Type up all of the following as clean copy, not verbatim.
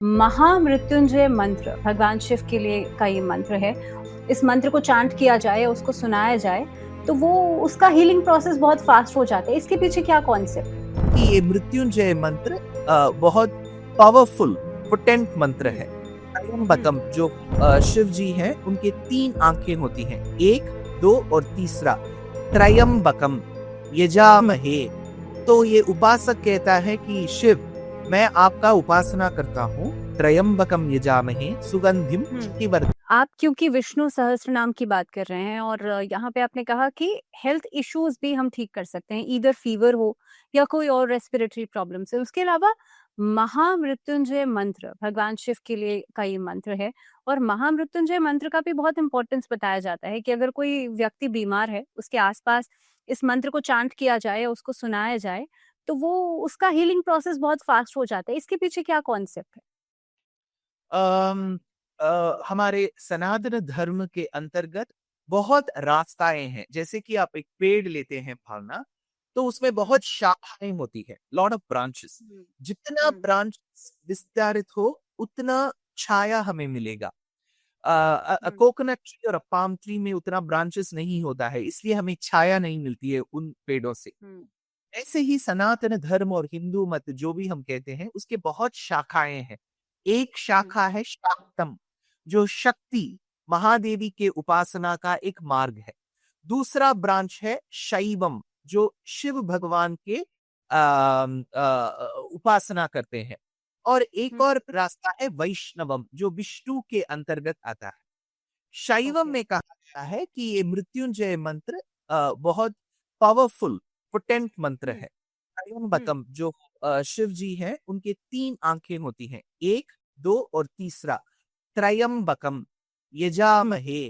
महामृत्युंजय मंत्र भगवान शिव के लिए का ये मंत्र है। इस मंत्र को चांट किया जाए, उसको सुनाया जाए, तो वो उसका हीलिंग प्रोसेस बहुत फास्ट हो जाता है। इसके पीछे क्या कॉन्सेप्ट? कि ये मृत्युंजय मंत्र बहुत पावरफुल पोटेंट मंत्र है। त्रयंबकम जो शिव जी हैं उनके 3 आंखें होती हैं, 1, 2 और तीसरा त्रयंबकम यजामहे। तो ये उपासक कहता है कि शिव मैं आपका उपासना करता हूँ, त्रयंबकम यजामहे सुगंधिम पुष्टिवर्धनम। आप क्योंकि विष्णु सहस्त्र नाम की बात कर रहे हैं और यहाँ पे आपने कहा कि हेल्थ इश्यूज भी हम ठीक कर सकते हैं, ईदर फीवर हो या कोई और रेस्पिरेटरी प्रॉब्लम से। उसके अलावा महामृत्युंजय मंत्र भगवान शिव के लिए का ये मंत्र है और महामृत्युंजय मंत्र का भी बहुत इंपॉर्टेंस बताया जाता है कि अगर कोई व्यक्ति बीमार है, उसके आसपास इस मंत्र को चांट किया जाए, उसको सुनाया जाए, तो वो उसका हीलिंग प्रोसेस बहुत फास्ट हो जाता है। इसके पीछे क्या कॉन्सेप्ट है? अम, हमारे सनातन धर्म के अंतर्गत बहुत रास्ताएं हैं। जैसे कि आप एक पेड़ लेते हैं भावना, तो उसमें बहुत शाखाएं होती है, लॉट ऑफ ब्रांचेस। हम्म। जितना हम्म। ब्रांच विस्तारित हो उतना छाया हमें मिलेगा। हम्म। कोकोनट ट्री और पाम ट्री में उतना ब्रांचेस नहीं होता है, इसलिए हमें छाया नहीं मिलती है उन पेड़ों से। हम्म। ऐसे ही सनातन धर्म और हिंदू मत जो भी हम कहते हैं उसके बहुत शाखाएं हैं। एक हम्म। शाखा है शाक्तम, जो शक्ति महादेवी के उपासना का एक मार्ग है। दूसरा ब्रांच है शैवम, जो शिव भगवान के उपासना करते हैं। और एक हम्म। और रास्ता है वैष्णवम, जो विष्णु के अंतर्गत आता है। शैवम ओके। में कहा गया है कि ये मृत्युंजय मंत्र बहुत पावरफुल पोटेंट मंत्र हुँ, है। हुँ, त्रयंबकम जो शिव जी हैं उनके 3 आंखें होती हैं, 1, 2 और तीसरा त्रयंबकम यजामहे।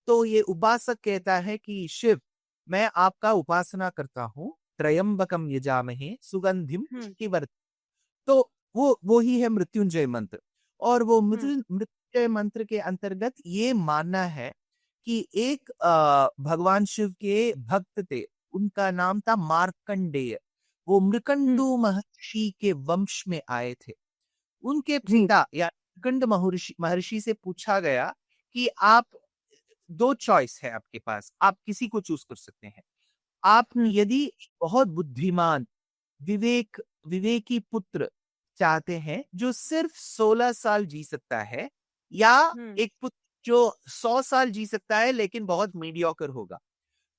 तो ये उपासक कहता है कि शिव मैं आपका उपासना करता हूँ, त्रयंबकम यजामहे सुगंधिम हुँ, पुष्टिवर्धनम। तो वो ही है मृत्युंजय मंत्र। और वो हुँ, मृत्युंजय मंत्र के अंतर्गत ये मानना है कि एक भगवान शिव के भक्त थे, उनका नाम था मार्कंडेय। वो हुँ, मृकंडू महर्षि के वंश में आए थे। उनके जी। पिता या मृकंड महर्षि महर्षि से पूछा गया कि आप 2 चॉइस है आपके पास, आप किसी को चूज कर सकते हैं। आप हुँ, यदि बहुत बुद्धिमान विवेकी पुत्र चाहते हैं जो सिर्फ 16 साल जी सकता है, या हुँ, एक पुत्र जो 100 साल जी सकता है लेकिन बहुत मीडियोकर होगा।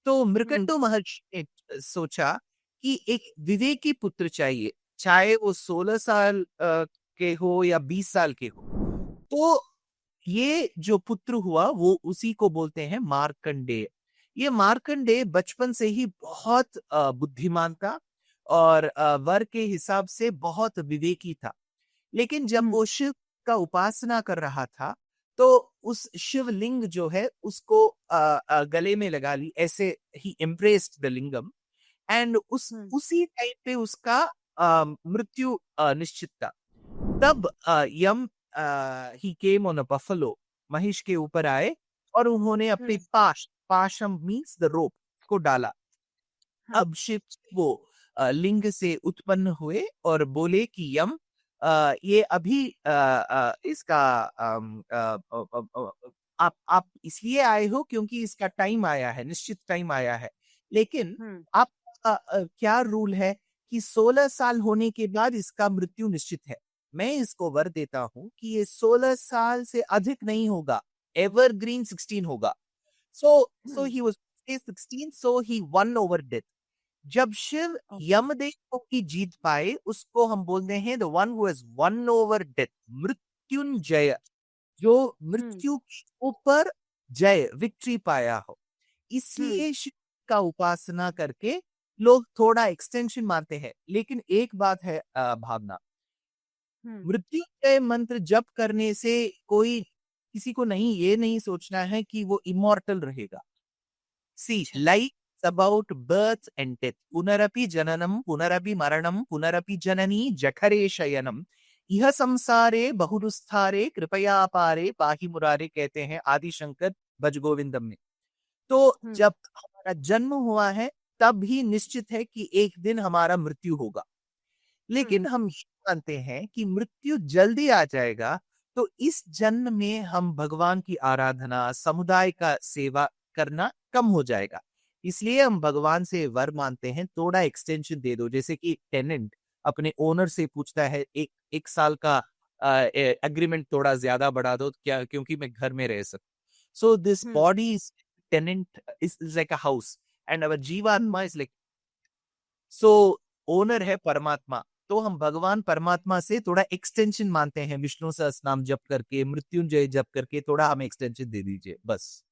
तो हुँ, मृकंडो महर्षि ने सोचा कि एक विवेकी पुत्र चाहिए, चाहे वो 16 साल के हो या 20 साल के हो। तो ये जो पुत्र हुआ वो उसी को बोलते हैं मार्कंडेय। ये मार्कंडेय बचपन से ही बहुत बुद्धिमान था और वर के हिसाब से बहुत विवेकी था। लेकिन जब हुँ, वो शिव का उपासना कर रहा था, तो उस शिवलिंग जो है उसको गले में लगा ली, ऐसे ही एम्ब्रेस्ड द लिंगम। एंड हुँ, उसी टाइम पे उसका मृत्यु निश्चित था। तब यम ही केम ऑन अ बफलो, महिष के ऊपर आए और उन्होंने अपने हुँ, पाशम मीन्स द रोप को डाला। हाँ, अब शिव वो लिंग से उत्पन्न हुए और बोले कि यम ये अभी इसका आप इसलिए आए हो क्योंकि इसका टाइम आया है, निश्चित टाइम आया है। लेकिन हुँ, आप क्या रूल है कि 16 साल होने के बाद इसका मृत्यु निश्चित है। मैं इसको वर देता हूँ कि ये 16 साल से अधिक नहीं होगा, एवरग्रीन 16 होगा। So hmm, he was 16, so he won over death. जब शिव ओके, यमदेव की जीत पाए उसको हम बोलते हैं the one who has one over death, Mrityunjay, जो हुँ, मृत्यु के ऊपर जय विक्ट्री पाया हो। हुँ, इसलिए शिव का उपासना करके लोग थोड़ा एक्सटेंशन मानते हैं। लेकिन एक बात है भावना, हुँ, मृत्युंजय मंत्र जप करने से कोई किसी को नहीं ये नहीं सोचना है कि वो इमॉर्टल रहेगा। See, अच्छा, life is about birth and death. पुनरपि जननम, पुनरपि मरणम, पुनरपि जननी जठरे शयनम। यह संसारे बहुदुस्तारे कृपया पारे पाहि मुरारे, कहते हैं आदि शंकर भज गोविंदम में। तो हुँ, जब हमारा जन्म हुआ है तब ही निश्चित है कि एक दिन हमारा मृत्यु होगा। लेकिन हम ये मानते हैं कि मृत्यु जल्दी आ जाएगा, तो इस जन्म में हम भगवान की आराधना, समुदाय का सेवा करना कम हो जाएगा। इसलिए हम भगवान से वर मांगते हैं, थोड़ा एक्सटेंशन दे दो। जैसे कि टेनेंट अपने ओनर से पूछता है, एक 1 साल का एग्रीमेंट थोड़ा ज़्यादा बढ़ा दो, क्या क्योंकि मैं घर में रह सकूँ। So this hmm. body is tenant is like a house and our जीवात्मा is like so ओनर है परमात्मा। तो हम भगवान परमात्मा से थोड़ा एक्सटेंशन मांगते हैं, विष्णु सहस्त्रनाम जप करके, मृत्युंजय जप करके थोड़ा हमें एक्सटेंशन दे दीजिए, बस।